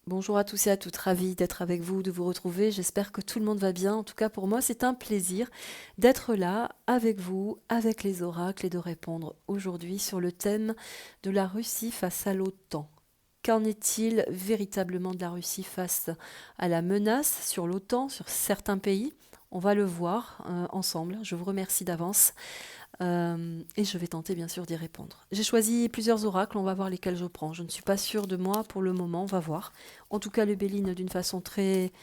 Bonjour à tous et à toutes, ravie d'être avec vous, de vous retrouver. J'espère que tout le monde va bien. En tout cas, pour moi, c'est un plaisir d'être là avec vous, avec les oracles et de répondre aujourd'hui sur le thème de la Russie face à l'OTAN. Qu'en est-il véritablement de la Russie face à la menace sur l'OTAN, sur certains pays? On va le voir ensemble. Je vous remercie d'avance. Et je vais tenter bien sûr d'y répondre. J'ai choisi plusieurs oracles, on va voir lesquels je prends. Je ne suis pas sûre de moi pour le moment, on va voir. En tout cas, le Béline d'une façon très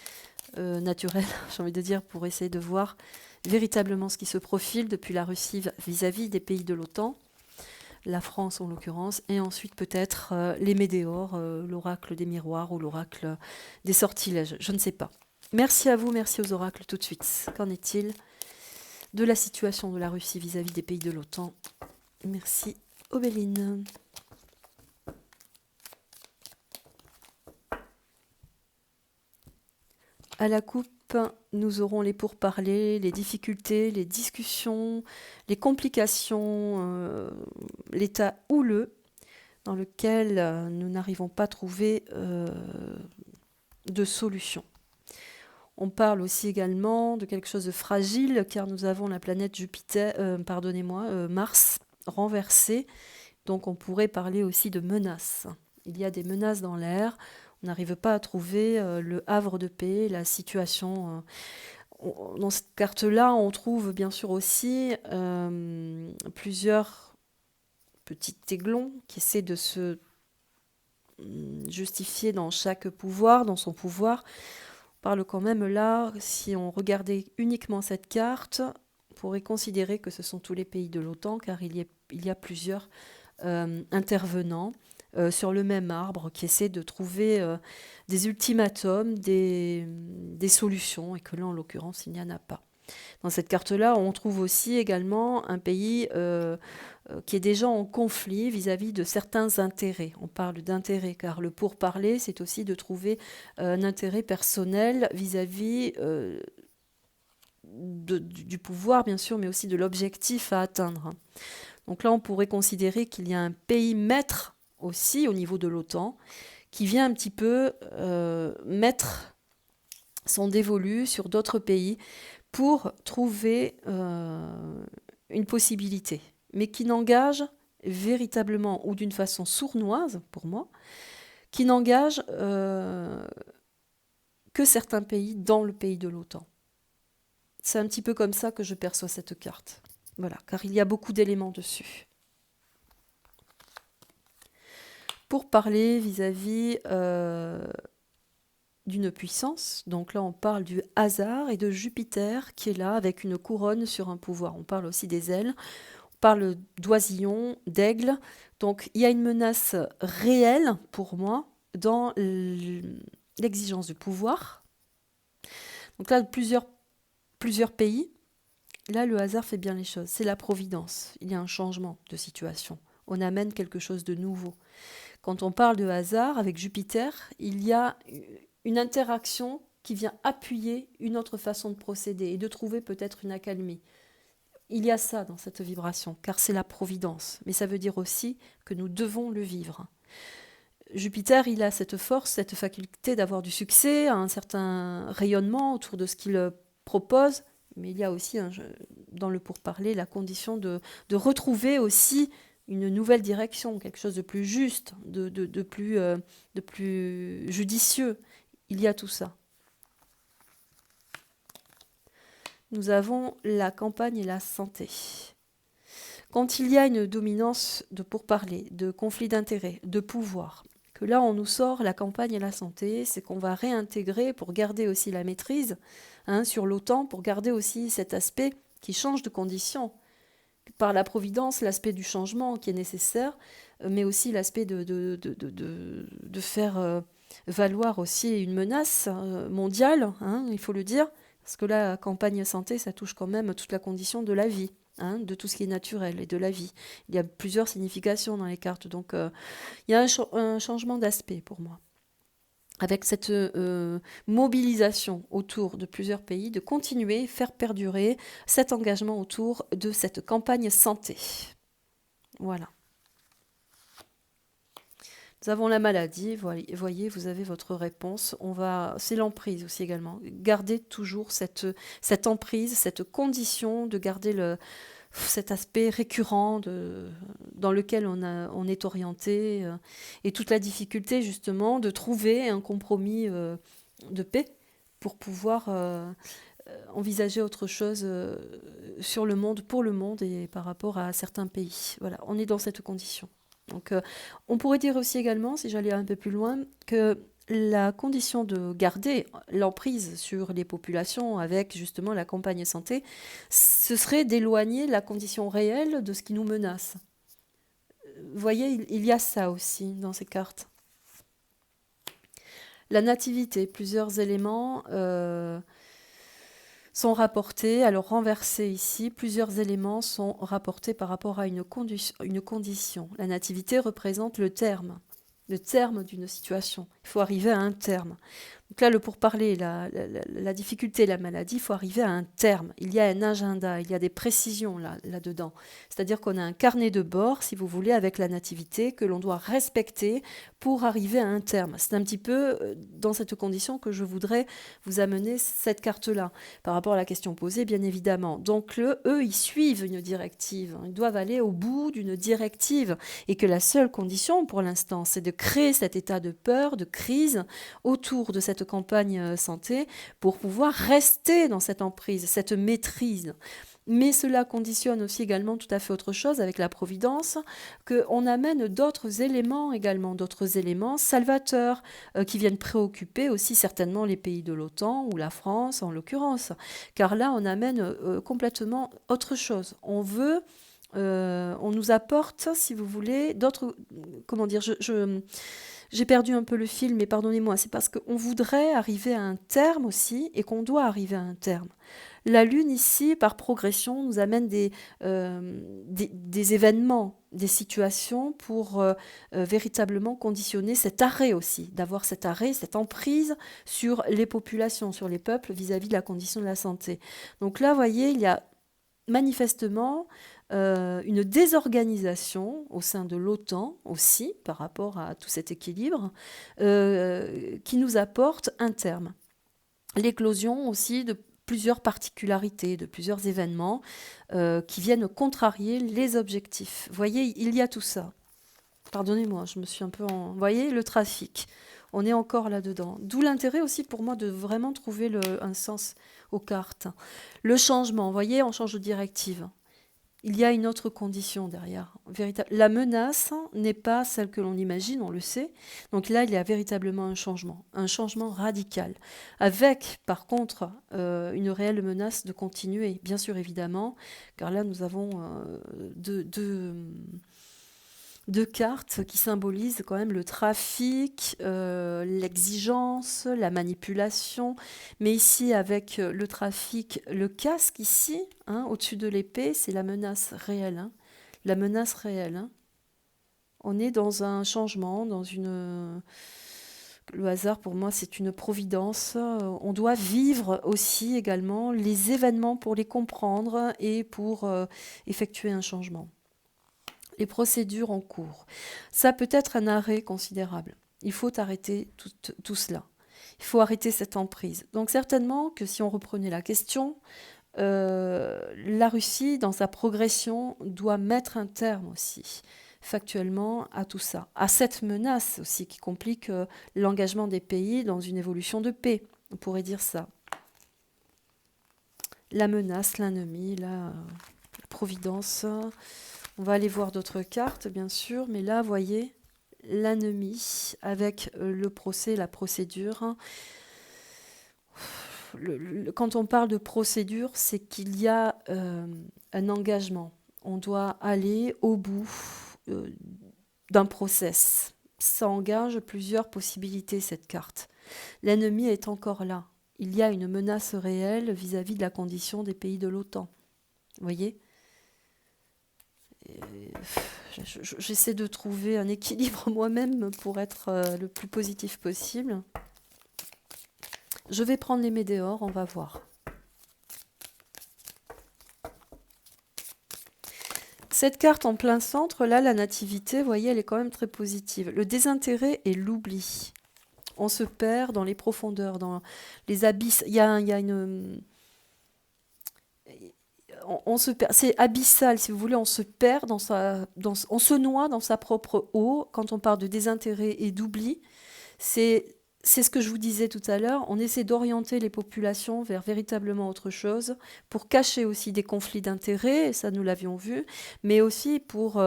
naturelle, j'ai envie de dire, pour essayer de voir véritablement ce qui se profile depuis la Russie vis-à-vis des pays de l'OTAN, la France en l'occurrence, et ensuite peut-être les météores, l'oracle des miroirs ou l'oracle des sortilèges, je ne sais pas. Merci à vous, merci aux oracles tout de suite. Qu'en est-il de la situation de la Russie vis-à-vis des pays de l'OTAN? Merci, Obéline. À la coupe, nous aurons les pourparlers, les difficultés, les discussions, les complications, l'état houleux dans lequel nous n'arrivons pas à trouver de solution. On parle aussi également de quelque chose de fragile, car nous avons la planète Mars renversée, donc on pourrait parler aussi de menaces. Il y a des menaces dans l'air, on n'arrive pas à trouver le havre de paix, la situation. Dans cette carte-là, on trouve bien sûr aussi plusieurs petits aiglons qui essaient de se justifier dans chaque pouvoir, dans son pouvoir. On parle quand même là, si on regardait uniquement cette carte, on pourrait considérer que ce sont tous les pays de l'OTAN, car il y a plusieurs intervenants sur le même arbre qui essaient de trouver des ultimatums, des solutions, et que là, en l'occurrence, il n'y en a pas. Dans cette carte-là, on trouve aussi également un pays qui est déjà en conflit vis-à-vis de certains intérêts. On parle d'intérêt, car le pourparler, c'est aussi de trouver un intérêt personnel vis-à-vis du pouvoir, bien sûr, mais aussi de l'objectif à atteindre. Donc là, on pourrait considérer qu'il y a un pays maître aussi au niveau de l'OTAN qui vient un petit peu mettre son dévolu sur d'autres pays pour trouver une possibilité, mais qui n'engage véritablement, ou d'une façon sournoise pour moi, qui n'engage que certains pays dans le pays de l'OTAN. C'est un petit peu comme ça que je perçois cette carte. Voilà, car il y a beaucoup d'éléments dessus. Pour parler vis-à-vis d'une puissance, donc là on parle du hasard et de Jupiter qui est là avec une couronne sur un pouvoir. On parle aussi des ailes, on parle d'oisillon, d'aigle. Donc il y a une menace réelle pour moi dans l'exigence du pouvoir. Donc là, plusieurs pays. Là, le hasard fait bien les choses. C'est la providence. Il y a un changement de situation. On amène quelque chose de nouveau. Quand on parle de hasard avec Jupiter, il y a une interaction qui vient appuyer une autre façon de procéder et de trouver peut-être une accalmie. Il y a ça dans cette vibration, car c'est la providence. Mais ça veut dire aussi que nous devons le vivre. Jupiter, il a cette force, cette faculté d'avoir du succès, un certain rayonnement autour de ce qu'il propose, mais il y a aussi, dans le pourparler, la condition de retrouver aussi une nouvelle direction, quelque chose de plus juste, de plus judicieux. Il y a tout ça. Nous avons la campagne et la santé. Quand il y a une dominance de pourparler, de conflit d'intérêts, de pouvoir, que là on nous sort la campagne et la santé, c'est qu'on va réintégrer pour garder aussi la maîtrise sur l'OTAN, pour garder aussi cet aspect qui change de condition. Par la providence, l'aspect du changement qui est nécessaire, mais aussi l'aspect de faire valoir aussi une menace mondiale, il faut le dire, parce que la campagne santé, ça touche quand même toute la condition de la vie, de tout ce qui est naturel et de la vie. Il y a plusieurs significations dans les cartes, donc il y a un changement d'aspect pour moi. Avec cette mobilisation autour de plusieurs pays, de continuer, faire perdurer cet engagement autour de cette campagne santé. Voilà. Nous avons la maladie, voyez, vous avez votre réponse. C'est l'emprise aussi également. Gardez toujours cette emprise, cette condition de garder cet aspect récurrent dans lequel on est orienté et toute la difficulté justement de trouver un compromis de paix pour pouvoir envisager autre chose sur le monde, pour le monde et par rapport à certains pays. Voilà, on est dans cette condition. Donc, on pourrait dire aussi également, si j'allais un peu plus loin, que la condition de garder l'emprise sur les populations avec justement la campagne santé, ce serait d'éloigner la condition réelle de ce qui nous menace. Vous voyez, il y a ça aussi dans ces cartes. La nativité, plusieurs éléments sont rapportés, alors renversés ici, plusieurs éléments sont rapportés par rapport à une condition. La nativité représente le terme d'une situation. Il faut arriver à un terme. Donc là, le pourparler, la difficulté, la maladie, il faut arriver à un terme. Il y a un agenda, il y a des précisions là-dedans. C'est-à-dire qu'on a un carnet de bord, si vous voulez, avec la nativité, que l'on doit respecter pour arriver à un terme. C'est un petit peu dans cette condition que je voudrais vous amener cette carte-là, par rapport à la question posée, bien évidemment. Donc, eux, ils suivent une directive. Ils doivent aller au bout d'une directive. Et que la seule condition, pour l'instant, c'est de créer cet état de peur, de crise, autour de cette campagne santé pour pouvoir rester dans cette emprise, cette maîtrise. Mais cela conditionne aussi également tout à fait autre chose avec la providence, qu'on amène d'autres éléments également, d'autres éléments salvateurs qui viennent préoccuper aussi certainement les pays de l'OTAN ou la France en l'occurrence. Car là, on amène complètement autre chose. On nous apporte, si vous voulez, d'autres... Comment dire j'ai perdu un peu le fil, mais pardonnez-moi, c'est parce qu'on voudrait arriver à un terme aussi et qu'on doit arriver à un terme. La Lune, ici, par progression, nous amène des événements, des situations pour véritablement conditionner cet arrêt aussi, d'avoir cet arrêt, cette emprise sur les populations, sur les peuples vis-à-vis de la condition de la santé. Donc là, vous voyez, il y a manifestement une désorganisation au sein de l'OTAN aussi, par rapport à tout cet équilibre, qui nous apporte un terme. L'éclosion aussi de plusieurs particularités, de plusieurs événements qui viennent contrarier les objectifs. Vous voyez, il y a tout ça. Pardonnez-moi, je me suis un peu... Vous voyez, le trafic, on est encore là-dedans. D'où l'intérêt aussi pour moi de vraiment trouver un sens aux cartes. Le changement, vous voyez, on change de directive. Il y a une autre condition derrière. La menace n'est pas celle que l'on imagine, on le sait. Donc là, il y a véritablement un changement radical. Avec, par contre, une réelle menace de continuer, bien sûr, évidemment, car là, nous avons deux cartes qui symbolisent quand même le trafic, l'exigence, la manipulation. Mais ici, avec le trafic, le casque ici, au-dessus de l'épée, c'est la menace réelle. La menace réelle. On est dans un changement, dans une... Le hasard, pour moi, c'est une providence. On doit vivre aussi également les événements pour les comprendre et pour effectuer un changement. Les procédures en cours. Ça peut être un arrêt considérable. Il faut arrêter tout cela. Il faut arrêter cette emprise. Donc certainement que si on reprenait la question, la Russie, dans sa progression, doit mettre un terme aussi, factuellement, à tout ça. À cette menace aussi qui complique l'engagement des pays dans une évolution de paix. On pourrait dire ça. La menace, l'ennemi, la providence... On va aller voir d'autres cartes, bien sûr, mais là, vous voyez, l'ennemi avec le procès, la procédure. Quand on parle de procédure, c'est qu'il y a un engagement. On doit aller au bout d'un process. Ça engage plusieurs possibilités, cette carte. L'ennemi est encore là. Il y a une menace réelle vis-à-vis de la condition des pays de l'OTAN. Vous voyez ? J'essaie de trouver un équilibre moi-même pour être le plus positif possible. Je vais prendre les météores, on va voir. Cette carte en plein centre, là, la nativité, vous voyez, elle est quand même très positive. Le désintérêt et l'oubli. On se perd dans les profondeurs, dans les abysses. Il y a une... On se perd, c'est abyssal, si vous voulez, on se perd on se noie dans sa propre eau. Quand on parle de désintérêt et d'oubli, c'est ce que je vous disais tout à l'heure. On essaie d'orienter les populations vers véritablement autre chose pour cacher aussi des conflits d'intérêts, et ça nous l'avions vu, mais aussi pour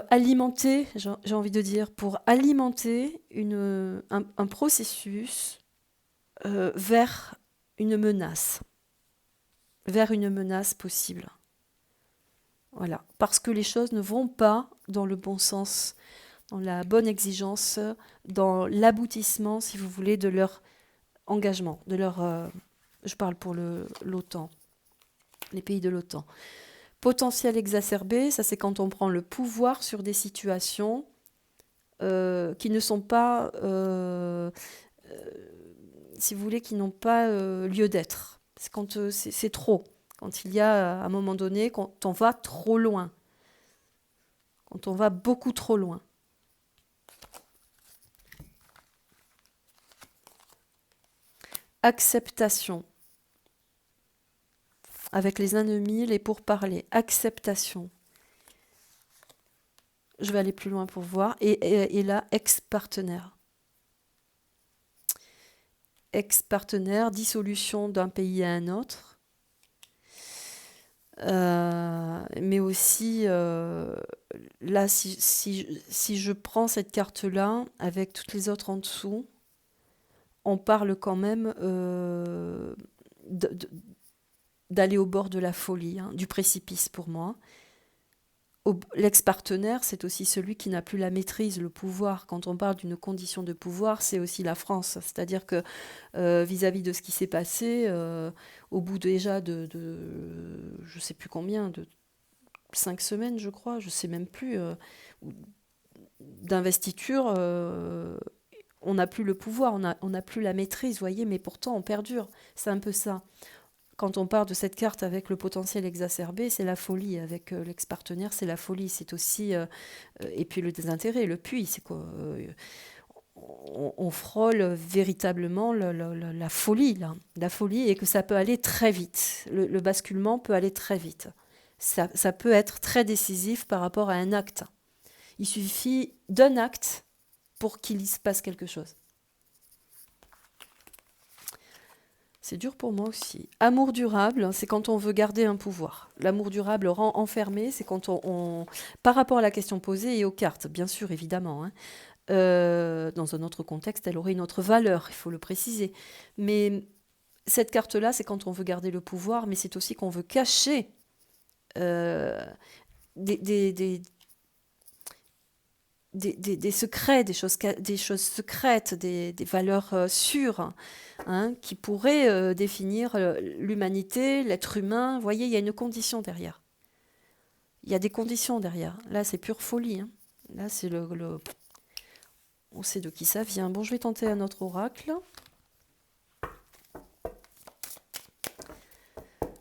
alimenter, j'ai envie de dire, pour alimenter un processus vers une menace, vers une menace possible. Voilà, parce que les choses ne vont pas dans le bon sens, dans la bonne exigence, dans l'aboutissement, si vous voulez, de leur engagement, de leur... je parle pour l'OTAN, les pays de l'OTAN. Potentiel exacerbé, ça c'est quand on prend le pouvoir sur des situations qui ne sont pas, si vous voulez, qui n'ont pas lieu d'être. C'est quand c'est trop. Quand il y a, à un moment donné, quand on va trop loin. Quand on va beaucoup trop loin. Acceptation. Avec les ennemis, les pourparlers. Acceptation. Je vais aller plus loin pour voir. Et là, ex-partenaire. Ex-partenaire, dissolution d'un pays à un autre. Mais aussi, là, si je prends cette carte-là, avec toutes les autres en dessous, on parle quand même d'aller au bord de la folie, hein, du précipice pour moi. L'ex-partenaire, c'est aussi celui qui n'a plus la maîtrise, le pouvoir. Quand on parle d'une condition de pouvoir, c'est aussi la France. C'est-à-dire que vis-à-vis de ce qui s'est passé, au bout déjà de je ne sais plus combien, de 5 semaines, je crois, je ne sais même plus, d'investiture, on n'a plus le pouvoir, on n'a plus la maîtrise, vous voyez, mais pourtant on perdure. C'est un peu ça. Quand on parle de cette carte avec le potentiel exacerbé, c'est la folie. Avec l'ex-partenaire, c'est la folie. C'est aussi... et puis le désintérêt, le puits, c'est quoi on frôle véritablement la folie, là. La folie, et que ça peut aller très vite. Le basculement peut aller très vite. Ça peut être très décisif par rapport à un acte. Il suffit d'un acte pour qu'il se passe quelque chose. C'est dur pour moi aussi. Amour durable, c'est quand on veut garder un pouvoir. L'amour durable rend enfermé, c'est quand par rapport à la question posée et aux cartes, bien sûr, évidemment. Hein. Dans un autre contexte, elle aurait une autre valeur, il faut le préciser. Mais cette carte-là, c'est quand on veut garder le pouvoir, mais c'est aussi qu'on veut cacher euh, des secrets, des choses secrètes, des valeurs sûres, hein, qui pourraient définir l'humanité, l'être humain. Vous voyez, il y a une condition derrière. Il y a des conditions derrière. Là, c'est pure folie. Hein. Là, c'est on sait de qui ça vient. Bon, je vais tenter un autre oracle.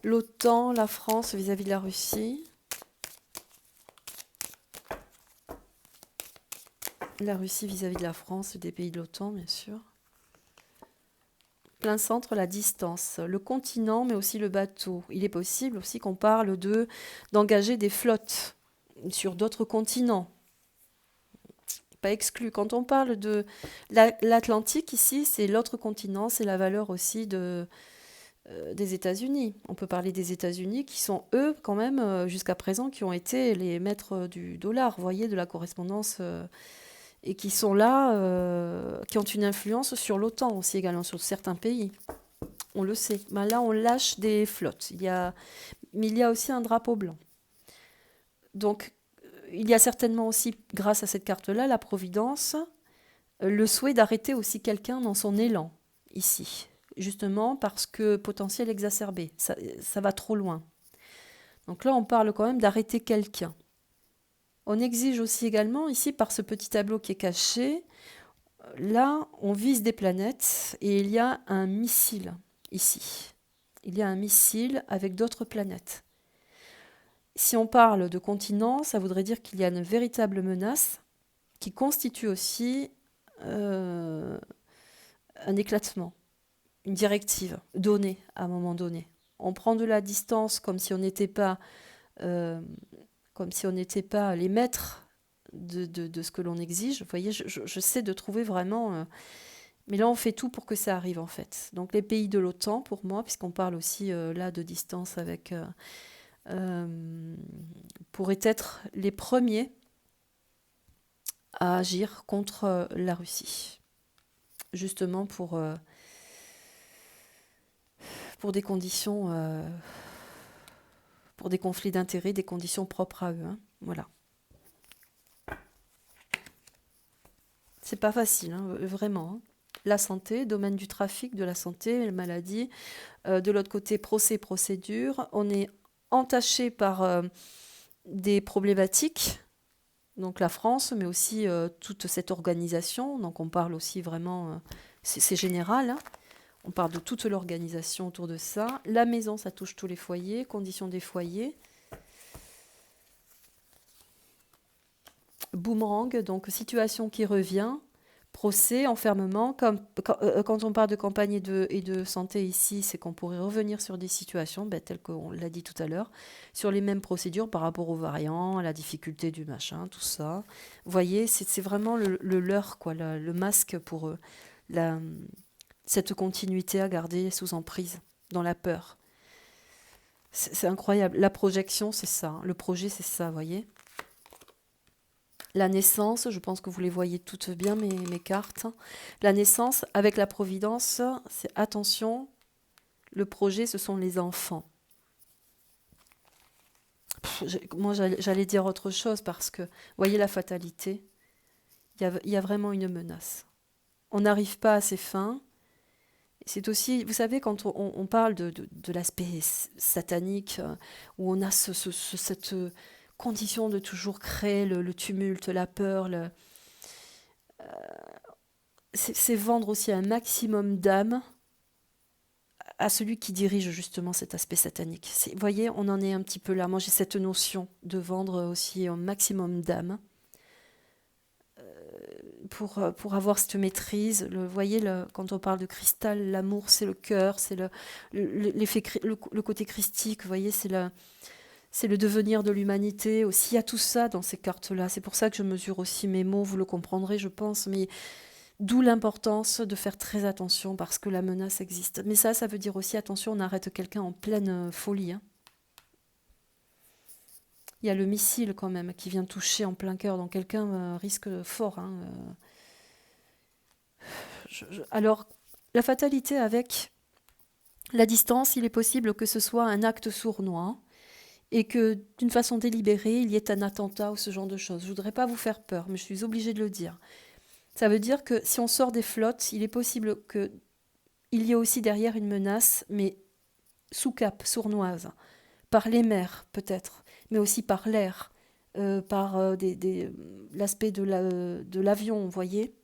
L'OTAN, la France vis-à-vis de la Russie. La Russie vis-à-vis de la France et des pays de l'OTAN, bien sûr. Plein centre, la distance, le continent, mais aussi le bateau. Il est possible aussi qu'on parle d'engager des flottes sur d'autres continents. Pas exclu. Quand on parle de l'Atlantique, ici, c'est l'autre continent, c'est la valeur aussi des États-Unis. On peut parler des États-Unis qui sont, eux, quand même, jusqu'à présent, qui ont été les maîtres du dollar, vous voyez, de la correspondance... et qui sont là, qui ont une influence sur l'OTAN aussi également, sur certains pays. On le sait. Ben là, on lâche des flottes. Mais il y a aussi un drapeau blanc. Donc, il y a certainement aussi, grâce à cette carte-là, la providence, le souhait d'arrêter aussi quelqu'un dans son élan, ici. Justement parce que potentiel exacerbé, ça va trop loin. Donc là, on parle quand même d'arrêter quelqu'un. On exige aussi également, ici, par ce petit tableau qui est caché, là, on vise des planètes et il y a un missile, ici. Il y a un missile avec d'autres planètes. Si on parle de continent, ça voudrait dire qu'il y a une véritable menace qui constitue aussi euh, un éclatement, une directive donnée à un moment donné. On prend de la distance euh, comme si on n'était pas les maîtres de ce que l'on exige. Vous voyez, j'essaie de trouver vraiment... mais là, on fait tout pour que ça arrive, en fait. Donc, les pays de l'OTAN, pour moi, puisqu'on parle aussi là de distance avec... euh, pourraient être les premiers à agir contre la Russie. Justement pour des conditions... pour des conflits d'intérêts, des conditions propres à eux. Hein. Voilà. C'est pas facile, hein, vraiment. Hein. La santé, domaine du trafic, de la santé, les maladies. De l'autre côté, procédure. On est entaché par des problématiques. Donc la France, mais aussi toute cette organisation. Donc on parle aussi vraiment, c'est général. Hein. On parle de toute l'organisation autour de ça. La maison, ça touche tous les foyers, conditions des foyers. Boomerang, donc situation qui revient, procès, enfermement. Quand on parle de campagne et de santé ici, c'est qu'on pourrait revenir sur des situations, telles qu'on l'a dit tout à l'heure, sur les mêmes procédures par rapport aux variants, à la difficulté du machin, tout ça. Vous voyez, c'est vraiment le leurre, quoi, le masque pour eux. La, cette continuité à garder sous emprise, dans la peur. C'est incroyable. La projection, c'est ça. Hein. Le projet, c'est ça, vous voyez. La naissance, je pense que vous les voyez toutes bien, mes cartes. La naissance, avec la providence, c'est attention, le projet, ce sont les enfants. Moi, j'allais dire autre chose parce que, vous voyez la fatalité, il y a vraiment une menace. On n'arrive pas à ses fins. C'est aussi, vous savez, quand on parle de l'aspect satanique, où on a cette condition de toujours créer le tumulte, la peur, c'est vendre aussi un maximum d'âme à celui qui dirige justement cet aspect satanique. Vous voyez, on en est un petit peu là. Moi, j'ai cette notion de vendre aussi un maximum d'âme pour avoir cette maîtrise. Vous voyez, quand on parle de cristal, l'amour, c'est le cœur, c'est l'effet, le côté christique, vous voyez, c'est le devenir de l'humanité aussi. Il y a tout ça dans ces cartes-là. C'est pour ça que je mesure aussi mes mots, vous le comprendrez, je pense. Mais d'où l'importance de faire très attention parce que la menace existe. Mais ça veut dire aussi, attention, on arrête quelqu'un en pleine folie. Hein. Il y a le missile quand même qui vient toucher en plein cœur, donc quelqu'un risque fort. Hein, Alors, la fatalité avec la distance, il est possible que ce soit un acte sournois et que d'une façon délibérée, il y ait un attentat ou ce genre de choses. Je ne voudrais pas vous faire peur, mais je suis obligée de le dire. Ça veut dire que si on sort des flottes, il est possible qu'il y ait aussi derrière une menace, mais sous cape, sournoise, par les mers peut-être, mais aussi par l'air, par l'aspect de l'avion, vous voyez.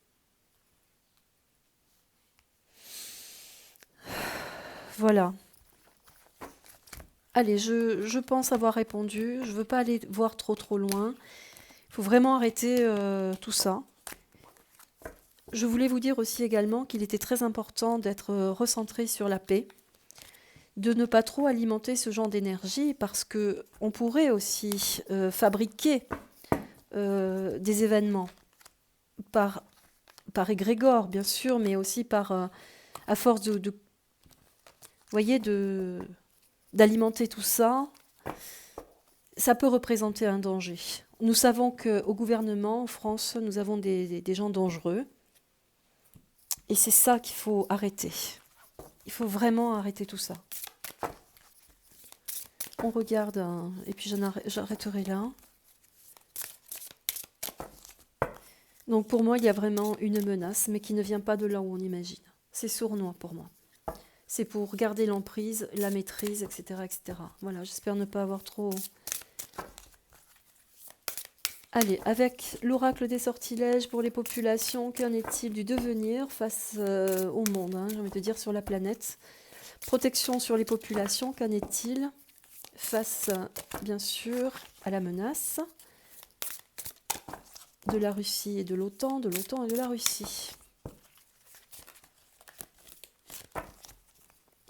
Voilà. Allez, je pense avoir répondu. Je ne veux pas aller voir trop loin. Il faut vraiment arrêter tout ça. Je voulais vous dire aussi également qu'il était très important d'être recentré sur la paix, de ne pas trop alimenter ce genre d'énergie parce que on pourrait aussi fabriquer des événements par, par égrégore, bien sûr, mais aussi à force vous voyez, d'alimenter tout ça, ça peut représenter un danger. Nous savons qu'au gouvernement, en France, nous avons des gens dangereux. Et c'est ça qu'il faut arrêter. Il faut vraiment arrêter tout ça. On regarde, et puis j'arrêterai là. Donc pour moi, il y a vraiment une menace, mais qui ne vient pas de là où on imagine. C'est sournois pour moi. C'est pour garder l'emprise, la maîtrise, etc., etc. Voilà, j'espère ne pas avoir trop... Allez, avec l'oracle des sortilèges pour les populations, qu'en est-il du devenir face au monde, hein, j'ai envie de dire sur la planète. Protection sur les populations, qu'en est-il? face, bien sûr, à la menace de la Russie et de l'OTAN et de la Russie.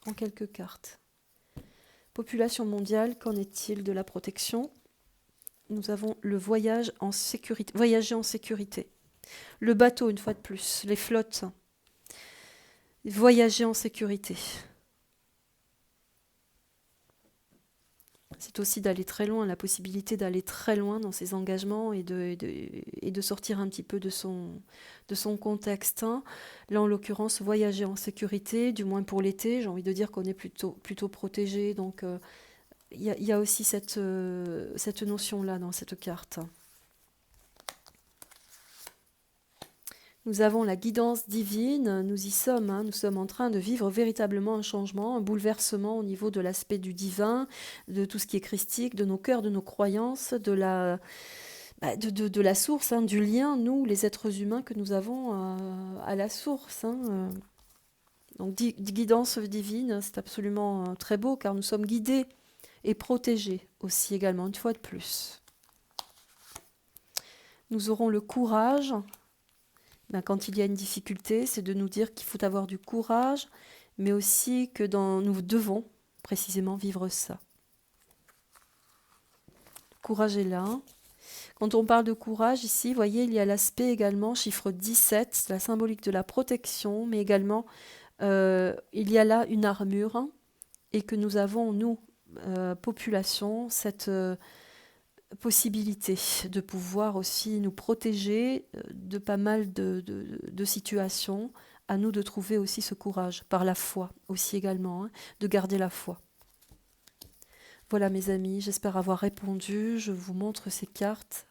En quelques cartes. Population mondiale, qu'en est-il de la protection? Nous avons le voyage en sécurité, voyager en sécurité. Le bateau, une fois de plus, les flottes. Voyager en sécurité. C'est aussi d'aller très loin, la possibilité d'aller très loin dans ses engagements et de sortir un petit peu de son contexte. Hein. Là, en l'occurrence, voyager en sécurité, du moins pour l'été, j'ai envie de dire qu'on est plutôt protégé. Donc, il y a aussi cette notion-là dans cette carte. Nous avons la guidance divine, nous y sommes, hein, nous sommes en train de vivre véritablement un changement, un bouleversement au niveau de l'aspect du divin, de tout ce qui est christique, de nos cœurs, de nos croyances, de la source, hein, du lien, nous, les êtres humains, que nous avons à la source. Hein. Donc guidance divine, c'est absolument très beau, car nous sommes guidés et protégés aussi également, une fois de plus. Nous aurons le courage. Quand il y a une difficulté, c'est de nous dire qu'il faut avoir du courage, mais aussi que nous devons précisément vivre ça. Le courage est là. Quand on parle de courage, ici, vous voyez, il y a l'aspect également, chiffre 17, la symbolique de la protection, mais également, il y a là une armure, hein, et que nous avons, nous, population, cette possibilité de pouvoir aussi nous protéger de pas mal de situations, à nous de trouver aussi ce courage, par la foi aussi également, hein, de garder la foi. Voilà mes amis, j'espère avoir répondu, je vous montre ces cartes.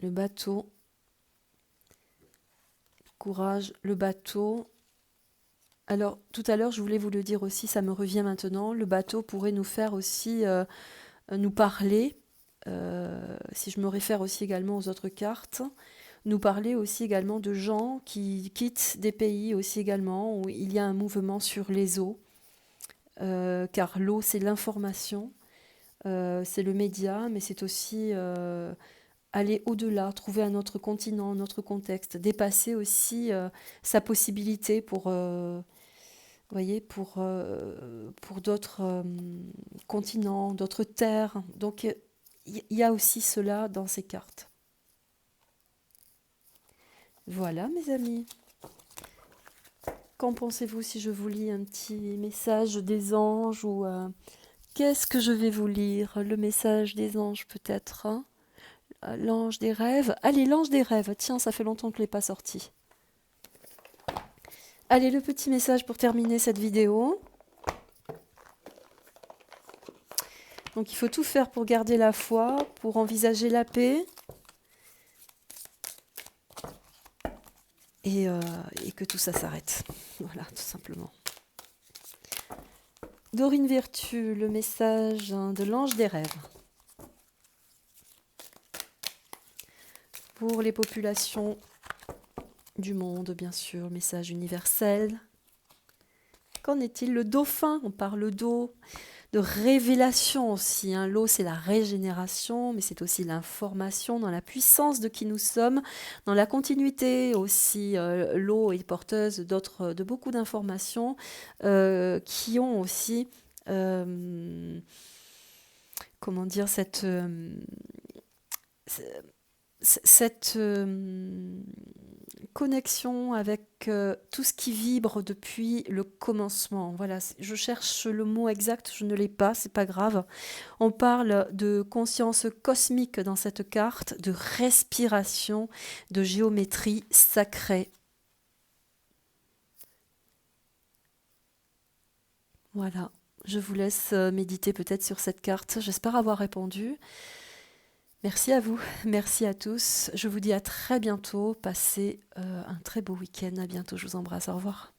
Le bateau, courage, le bateau. Alors, tout à l'heure, je voulais vous le dire aussi, ça me revient maintenant, le bateau pourrait nous faire aussi, nous parler, si je me réfère aussi également aux autres cartes, nous parler aussi également de gens qui quittent des pays aussi également, où il y a un mouvement sur les eaux, car l'eau, c'est l'information, c'est le média, mais c'est aussi aller au-delà, trouver un autre continent, un autre contexte, dépasser aussi sa possibilité pour voyez, pour d'autres continents, d'autres terres. Donc, il y a aussi cela dans ces cartes. Voilà, mes amis. Qu'en pensez-vous si je vous lis un petit message des anges ou qu'est-ce que je vais vous lire? Le message des anges, peut-être, hein? L'ange des rêves. Allez, l'ange des rêves. Tiens, ça fait longtemps que je ne l'ai pas sorti. Allez, le petit message pour terminer cette vidéo. Donc il faut tout faire pour garder la foi, pour envisager la paix. Et que tout ça s'arrête. Voilà, tout simplement. Dorine Vertu, le message de l'ange des rêves. Pour les populations du monde, bien sûr, message universel. Qu'en est-il? Le dauphin, on parle d'eau, de révélation aussi. Hein. L'eau, c'est la régénération, mais c'est aussi l'information dans la puissance de qui nous sommes, dans la continuité aussi. L'eau est porteuse de beaucoup d'informations qui ont aussi, comment dire, cette connexion avec tout ce qui vibre depuis le commencement. Voilà, je cherche le mot exact, je ne l'ai pas, c'est pas grave. On parle de conscience cosmique dans cette carte, de respiration, de géométrie sacrée. Voilà, je vous laisse méditer peut-être sur cette carte. J'espère avoir répondu. Merci à vous, merci à tous. Je vous dis à très bientôt. Passez un très beau week-end. À bientôt, je vous embrasse. Au revoir.